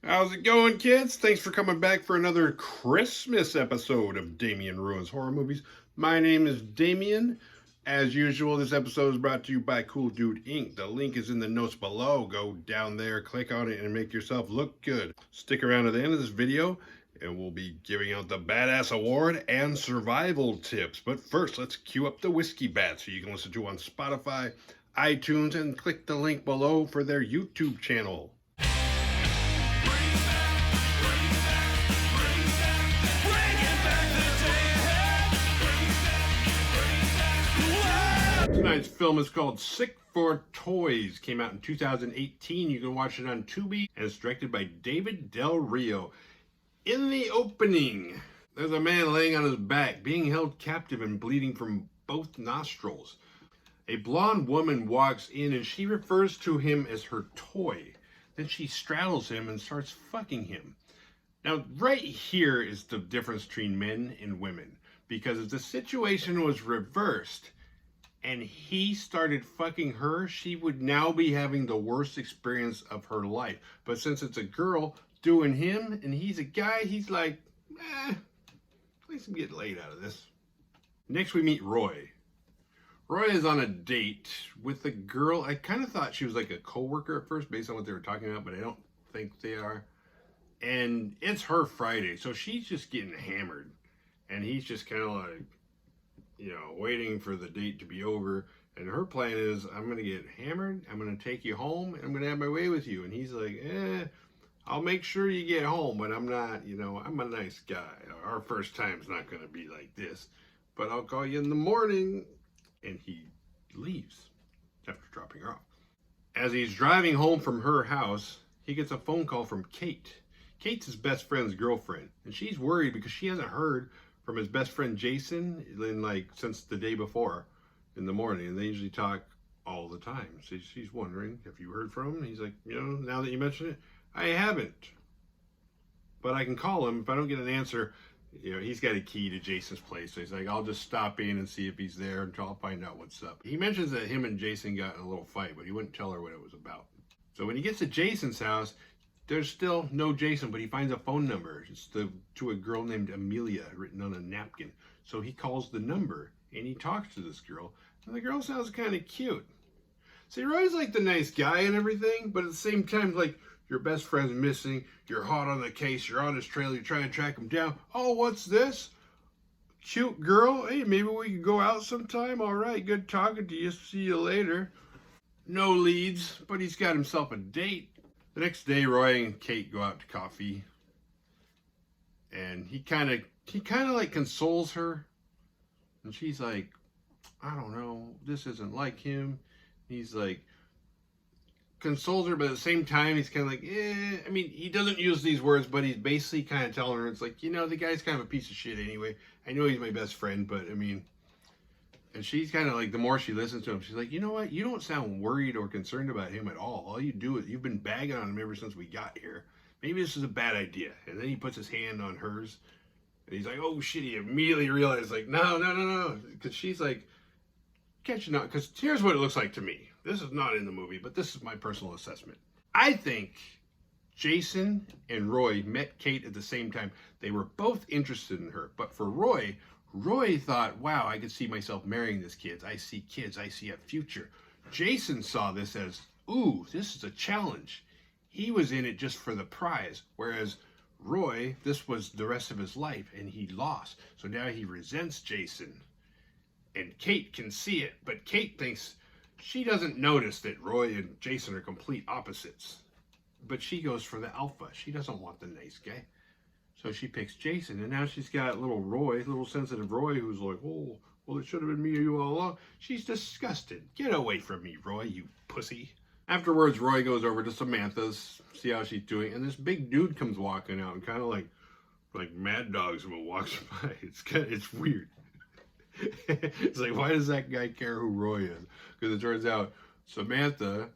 How's it going, kids? Thanks for coming back for another Christmas episode of Damien Ruins Horror Movies. My name is Damien. As usual, this episode is brought to you by Cool Dude Inc. The link is in the notes below. Go down there, click on it, and make yourself look good. Stick around to the end of this video, and we'll be giving out the Badass Award and survival tips. But first, let's cue up the Whiskey Bat so you can listen to on Spotify, iTunes, and click the link below for their YouTube channel. Tonight's film is called Sick for Toys. Came out in 2018. You can watch it on Tubi, and it's directed by David Del Rio. In the opening, there's a man laying on his back, being held captive and bleeding from both nostrils. A blonde woman walks in and she refers to him as her toy. Then she straddles him and starts fucking him. Now, right here is the difference between men and women. Because if the situation was reversed and he started fucking her, she would now be having the worst experience of her life. But since it's a girl doing him and he's a guy, he's like, at least I'm getting laid out of this. Next we meet Roy. Roy is on a date with a girl. I kind of thought she was like a co-worker at first based on what they were talking about, but I don't think they are. And it's her Friday, so she's just getting hammered. And he's just kind of like, waiting for the date to be over. And her plan is, I'm going to get hammered, I'm going to take you home, and I'm going to have my way with you. And he's like, I'll make sure you get home, but I'm not, I'm a nice guy. Our first time's not going to be like this. But I'll call you in the morning. And he leaves after dropping her off. As he's driving home from her house, he gets a phone call from Kate. Kate's his best friend's girlfriend. And she's worried because she hasn't heard from his best friend Jason since the day before in the morning, and they usually talk all the time. So she's wondering, have you heard from him? And he's like, now that you mention it, I haven't, but I can call him. If I don't get an answer, he's got a key to Jason's place, so he's like, I'll just stop in and see if he's there until I'll find out what's up. He mentions that him and Jason got in a little fight, but he wouldn't tell her what it was about. So when he gets to Jason's house, there's still no Jason, but he finds a phone number. It's to a girl named Emilia written on a napkin. So he calls the number and he talks to this girl. And the girl sounds kind of cute. See, Roy's like the nice guy and everything, but at the same time, like, your best friend's missing, you're hot on the case, you're on his trail, you're trying to track him down. Oh, what's this? Cute girl? Hey, maybe we could go out sometime? All right, good talking to you. See you later. No leads, but he's got himself a date. The next day, Roy and Kate go out to coffee, and he kind of like consoles her, and she's like, I don't know, this isn't like him. He's like, consoles her, but at the same time, he's kind of like, I mean, he doesn't use these words, but he's basically kind of telling her, it's like, the guy's kind of a piece of shit anyway. I know he's my best friend, but I mean, and she's kind of like, the more she listens to him, she's like, you know what? You don't sound worried or concerned about him at all. All you do is, you've been bagging on him ever since we got here. Maybe this is a bad idea. And then he puts his hand on hers, and he's like, oh shit, he immediately realized, like, no. Because she's like, catching up. Because here's what it looks like to me. This is not in the movie, but this is my personal assessment. I think Jason and Roy met Kate at the same time. They were both interested in her. But for Roy thought, wow, I could see myself marrying this kid. I see kids. I see a future. Jason saw this as, ooh, this is a challenge. He was in it just for the prize. Whereas Roy, this was the rest of his life, and he lost. So now he resents Jason. And Kate can see it, but Kate thinks she doesn't notice that Roy and Jason are complete opposites. But she goes for the alpha. She doesn't want the nice guy. So she picks Jason, and now she's got little sensitive Roy, who's like, oh, well, it should have been me or you all along. She's disgusted. Get away from me, Roy, you pussy. Afterwards, Roy goes over to Samantha's, see how she's doing, and this big dude comes walking out and kind of like Mad Dogs him and walks by. It's weird. It's like, why does that guy care who Roy is? Because it turns out Samantha,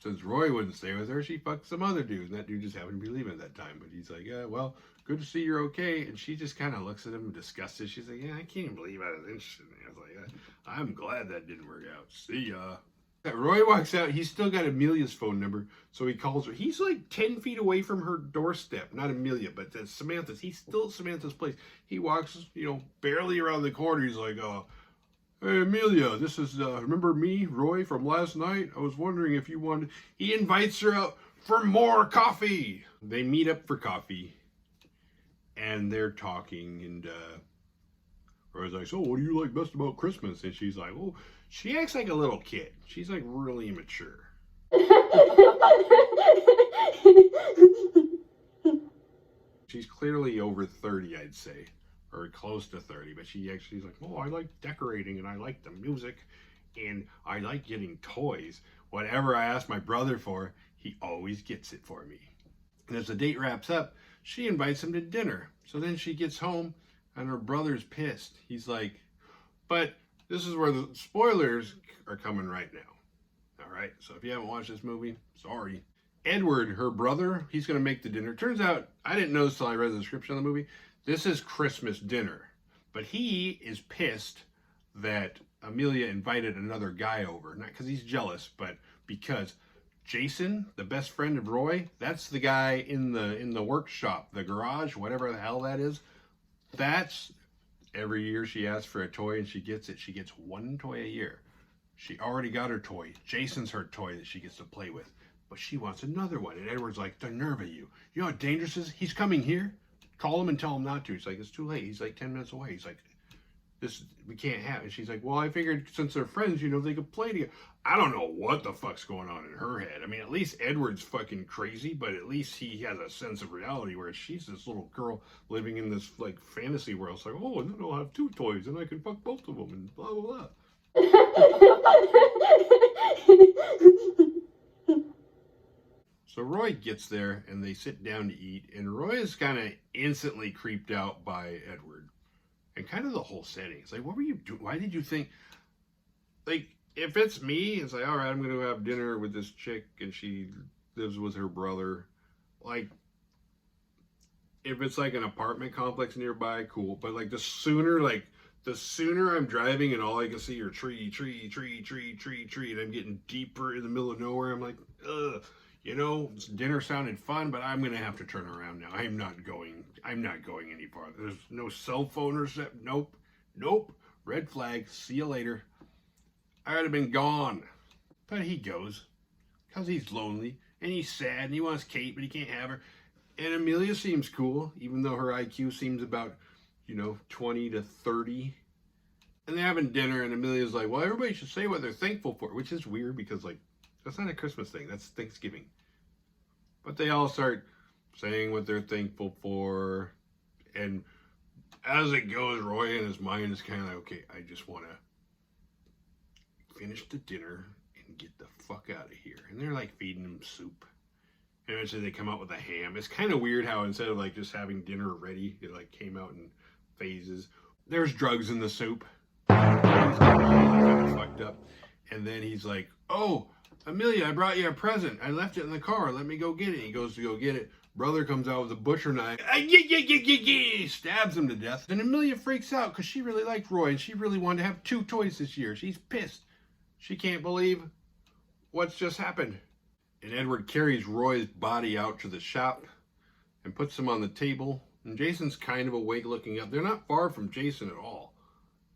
since Roy wouldn't stay with her, she fucked some other dude, and that dude just happened to be leaving at that time. But he's like, yeah, well, good to see you're okay. And she just kind of looks at him disgusted. She's like, yeah, I can't even believe I was interested in it. I was like, I'm glad that didn't work out. See ya. Roy walks out. He's still got Emilia's phone number, so he calls her. He's like 10 feet away from her doorstep. Not Emilia, but that's Samantha's. He's still at Samantha's place. He walks, barely around the corner. He's like, hey, Emilia, this is, remember me, Roy, from last night? I was wondering if you wanted... He invites her out for more coffee. They meet up for coffee, and they're talking, and Roy's like, so what do you like best about Christmas? And she's like, well, she acts like a little kid. She's like really immature. She's clearly over 30, I'd say, or close to 30, but she's like, oh, I like decorating, and I like the music, and I like getting toys. Whatever I ask my brother for, he always gets it for me. And as the date wraps up, she invites him to dinner. So then she gets home, and her brother's pissed. He's like, but this is where the spoilers are coming right now. All right, so if you haven't watched this movie, sorry. Edward, her brother, he's going to make the dinner. Turns out, I didn't know this till I read the description of the movie. This is Christmas dinner. But he is pissed that Emilia invited another guy over. Not because he's jealous, but because Jason, the best friend of Roy, that's the guy in the workshop, the garage, whatever the hell that is. That's every year she asks for a toy and she gets it. She gets one toy a year. She already got her toy. Jason's her toy that she gets to play with. But she wants another one. And Edward's like, the nerve of you. You know how dangerous it is? He's coming here. Call him and tell him not to. He's like, it's too late. He's like 10 minutes away. He's like, we can't have it. And she's like, well, I figured since they're friends, they could play together. I don't know what the fuck's going on in her head. I mean, at least Edward's fucking crazy, but at least he has a sense of reality, whereas she's this little girl living in this like fantasy world. It's like, oh, and then I'll have two toys and I can fuck both of them and blah, blah, blah. So Roy gets there and they sit down to eat, and Roy is kind of instantly creeped out by Edward and kind of the whole setting. It's like, what were you doing? Why did you think, like, if it's me, it's like, all right, I'm going to have dinner with this chick and she lives with her brother. Like, if it's like an apartment complex nearby, cool. But like the sooner I'm driving and all I can see are tree, and I'm getting deeper in the middle of nowhere, I'm like, ugh. Dinner sounded fun, but I'm going to have to turn around now. I'm not going any farther. There's no cell phone or set. Nope. Red flag. See you later. I would have been gone. But he goes because he's lonely and he's sad and he wants Kate, but he can't have her. And Emilia seems cool, even though her IQ seems about, 20 to 30. And they're having dinner, and Emilia's like, well, everybody should say what they're thankful for, which is weird because, like, that's not a Christmas thing. That's Thanksgiving. But they all start saying what they're thankful for. And as it goes, Roy in his mind is kind of like, okay, I just want to finish the dinner and get the fuck out of here. And they're like feeding him soup. And eventually they come out with a ham. It's kind of weird how instead of like just having dinner ready, it like came out in phases. There's drugs in the soup. He's kind of fucked up. And then he's like, oh, Emilia, I brought you a present. I left it in the car. Let me go get it. He goes to go get it. Brother comes out with a butcher knife. Stabs him to death. And Emilia freaks out because she really liked Roy and she really wanted to have two toys this year. She's pissed. She can't believe what's just happened. And Edward carries Roy's body out to the shop and puts him on the table. And Jason's kind of awake looking up. They're not far from Jason at all.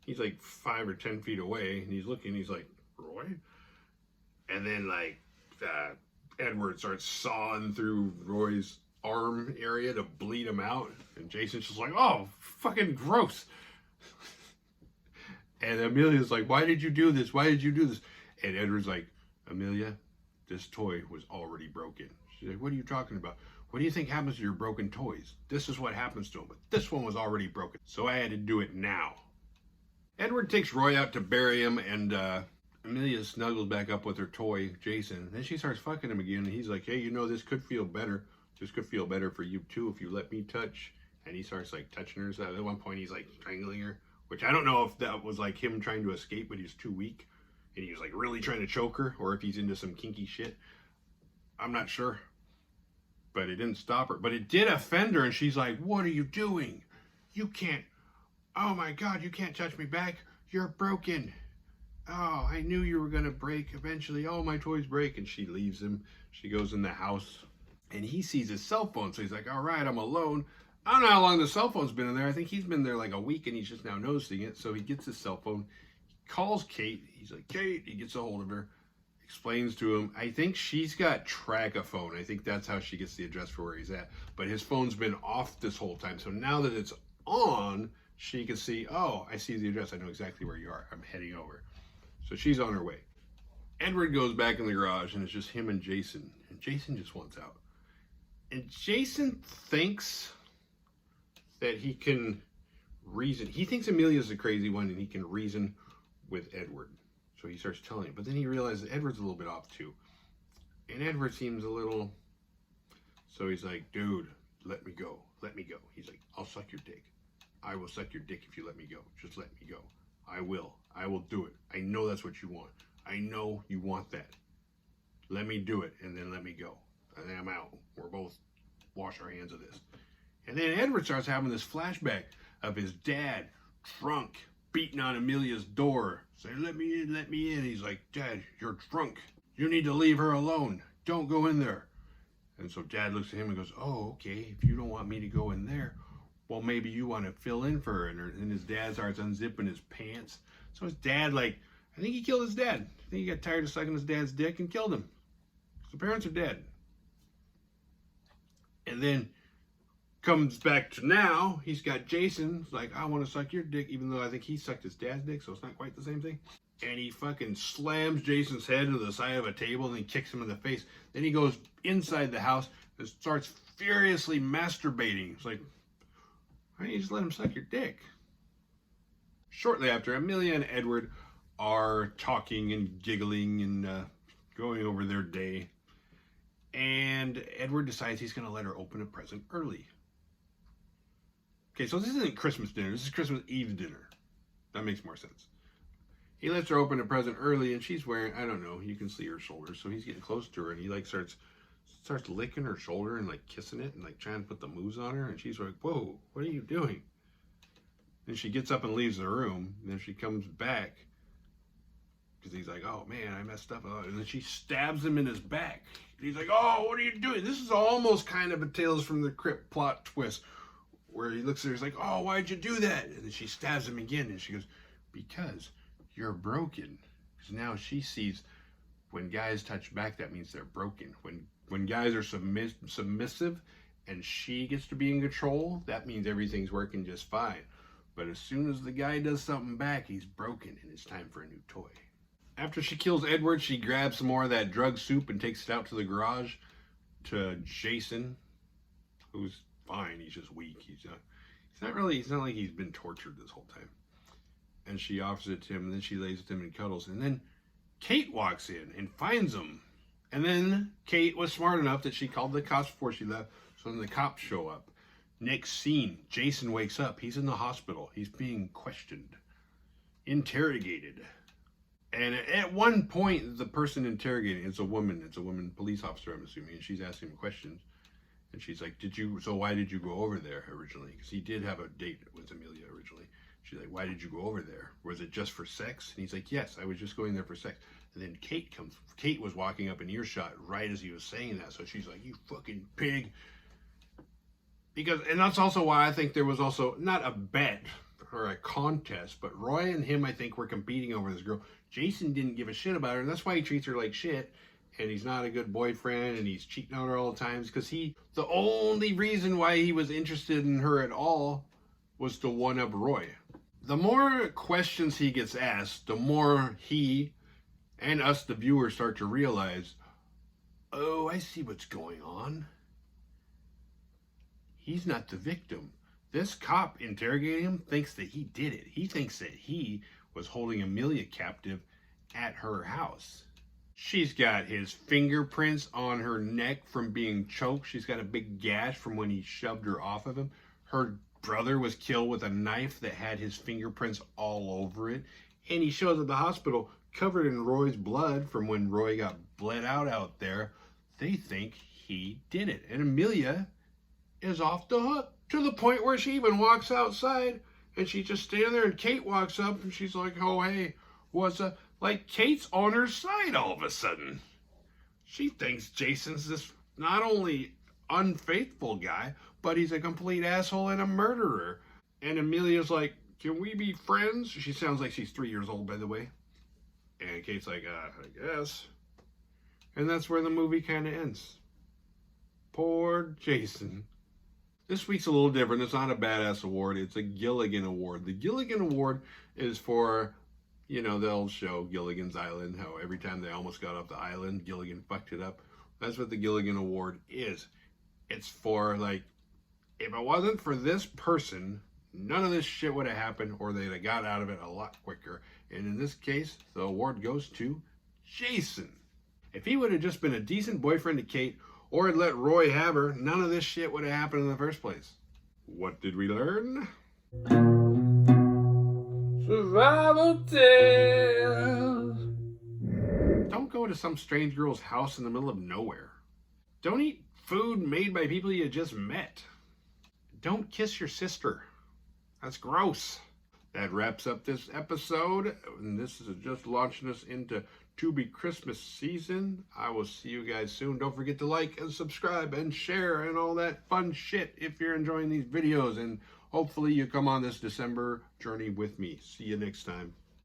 He's like 5 or 10 feet away. And he's looking. He's like, Roy? And then, like, Edward starts sawing through Roy's arm area to bleed him out. And Jason's just like, oh, fucking gross. And Emilia's like, why did you do this? Why did you do this? And Edward's like, Emilia, this toy was already broken. She's like, what are you talking about? What do you think happens to your broken toys? This is what happens to them. But this one was already broken. So I had to do it now. Edward takes Roy out to bury him, and Emilia snuggles back up with her toy, Jason. Then she starts fucking him again, and he's like, hey, this could feel better. This could feel better for you, too, if you let me touch. And he starts, like, touching her. So at one point, he's, like, strangling her, which I don't know if that was, like, him trying to escape, but he's too weak. And he was, like, really trying to choke her, or if he's into some kinky shit. I'm not sure. But it didn't stop her. But it did offend her, and she's like, what are you doing? You can't. Oh, my God, you can't touch me back. You're broken. Oh, I knew you were going to break eventually. Oh, my toys break. And she leaves him. She goes in the house and he sees his cell phone. So he's like, all right, I'm alone. I don't know how long the cell phone's been in there. I think he's been there like a week and he's just now noticing it. So he gets his cell phone, he calls Kate. He's like, Kate, he gets a hold of her, explains to him. I think she's got track-a-phone. I think that's how she gets the address for where he's at. But his phone's been off this whole time. So now that it's on, she can see, oh, I see the address. I know exactly where you are. I'm heading over. So she's on her way. Edward goes back in the garage and it's just him and Jason. And Jason just wants out. And Jason thinks that he can reason. He thinks Emilia's the crazy one and he can reason with Edward. So he starts telling him. But then he realizes Edward's a little bit off too. And Edward seems a little... So he's like, dude, let me go. Let me go. He's like, I'll suck your dick. I will suck your dick if you let me go. Just let me go. I will. I will do it. I know that's what you want. I know you want that. Let me do it and then let me go. And then I'm out. We're both wash our hands of this. And then Edward starts having this flashback of his dad drunk, beating on Emilia's door. Saying, let me in, let me in. He's like, Dad, you're drunk. You need to leave her alone. Don't go in there. And so Dad looks at him and goes, oh, okay, if you don't want me to go in there, well, maybe you want to fill in for her. And his dad starts unzipping his pants. So his dad, like, I think he killed his dad. I think he got tired of sucking his dad's dick and killed him. So parents are dead. And then comes back to now, he's got Jason. It's like, I want to suck your dick, even though I think he sucked his dad's dick, so it's not quite the same thing. And he fucking slams Jason's head into the side of a table and then kicks him in the face. Then he goes inside the house and starts furiously masturbating. It's like, why don't you just let him suck your dick? Shortly after, Emilia and Edward are talking and giggling and going over their day. And Edward decides he's going to let her open a present early. Okay, so this isn't Christmas dinner. This is Christmas Eve dinner. That makes more sense. He lets her open a present early, and she's wearing, I don't know, you can see her shoulders. So he's getting close to her, and he like starts licking her shoulder and like kissing it and like trying to put the moves on her. And she's like, whoa, what are you doing? And she gets up and leaves the room. And then she comes back because he's like, oh man, I messed up. And then she stabs him in his back. And he's like, oh, what are you doing? This is almost kind of a Tales from the Crypt plot twist where he looks at her, he's like, oh, why'd you do that? And then she stabs him again. And she goes, because you're broken. Because now she sees when guys touch back, that means they're broken. When guys are submissive and she gets to be in control, that means everything's working just fine. But as soon as the guy does something back, he's broken and it's time for a new toy. After she kills Edward, she grabs some more of that drug soup and takes it out to the garage to Jason, who's fine. He's just weak. He's not like he's been tortured this whole time. And she offers it to him, and then she lays with him and cuddles. And then Kate walks in and finds him. And then Kate was smart enough that she called the cops before she left. So then the cops show up. Next scene, Jason wakes up. He's in the hospital. He's being questioned, interrogated. And at one point, the person interrogating, it's a woman police officer, I'm assuming, and she's asking him questions. And she's like, why did you go over there originally? Because he did have a date with Emilia originally. She's like, why did you go over there? Was it just for sex? And he's like, yes, I was just going there for sex. And then Kate was walking up in earshot right as he was saying that. So she's like, you fucking pig. And that's also why I think there was also not a bet or a contest, but Roy and him, I think, were competing over this girl. Jason didn't give a shit about her, and that's why he treats her like shit. And he's not a good boyfriend, and he's cheating on her all the times, because the only reason why he was interested in her at all was to one-up Roy. The more questions he gets asked, the more he and us, the viewers, start to realize, oh, I see what's going on. He's not the victim. This cop interrogating him thinks that he did it. He thinks that he was holding Emilia captive at her house. She's got his fingerprints on her neck from being choked. She's got a big gash from when he shoved her off of him. Her brother was killed with a knife that had his fingerprints all over it. And he shows at the hospital covered in Roy's blood from when Roy got bled out there. They think he did it. And Emilia is off the hook to the point where she even walks outside and she's just standing there, and Kate walks up and she's like, oh, hey, what's up? Like Kate's on her side all of a sudden. She thinks Jason's this not only unfaithful guy, but he's a complete asshole and a murderer. And Emilia's like, can we be friends? She sounds like she's 3 years old, by the way. And Kate's like, I guess. And that's where the movie kind of ends. Poor Jason. This week's a little different. It's not a Badass Award. It's a Gilligan Award. The Gilligan Award is for, you know, the old show, Gilligan's Island, how every time they almost got off the island, Gilligan fucked it up. That's what the Gilligan Award is. It's for, like, if it wasn't for this person, none of this shit would have happened, or they'd have got out of it a lot quicker. And in this case, the award goes to Jason. If he would have just been a decent boyfriend to Kate, or had let Roy have her, none of this shit would have happened in the first place. What did we learn? Survival tales. Don't go to some strange girl's house in the middle of nowhere. Don't eat food made by people you just met. Don't kiss your sister. That's gross. That wraps up this episode. And this is just launching us into Tubi Christmas season. I will see you guys soon. Don't forget to like and subscribe and share and all that fun shit if you're enjoying these videos. And hopefully you come on this December journey with me. See you next time.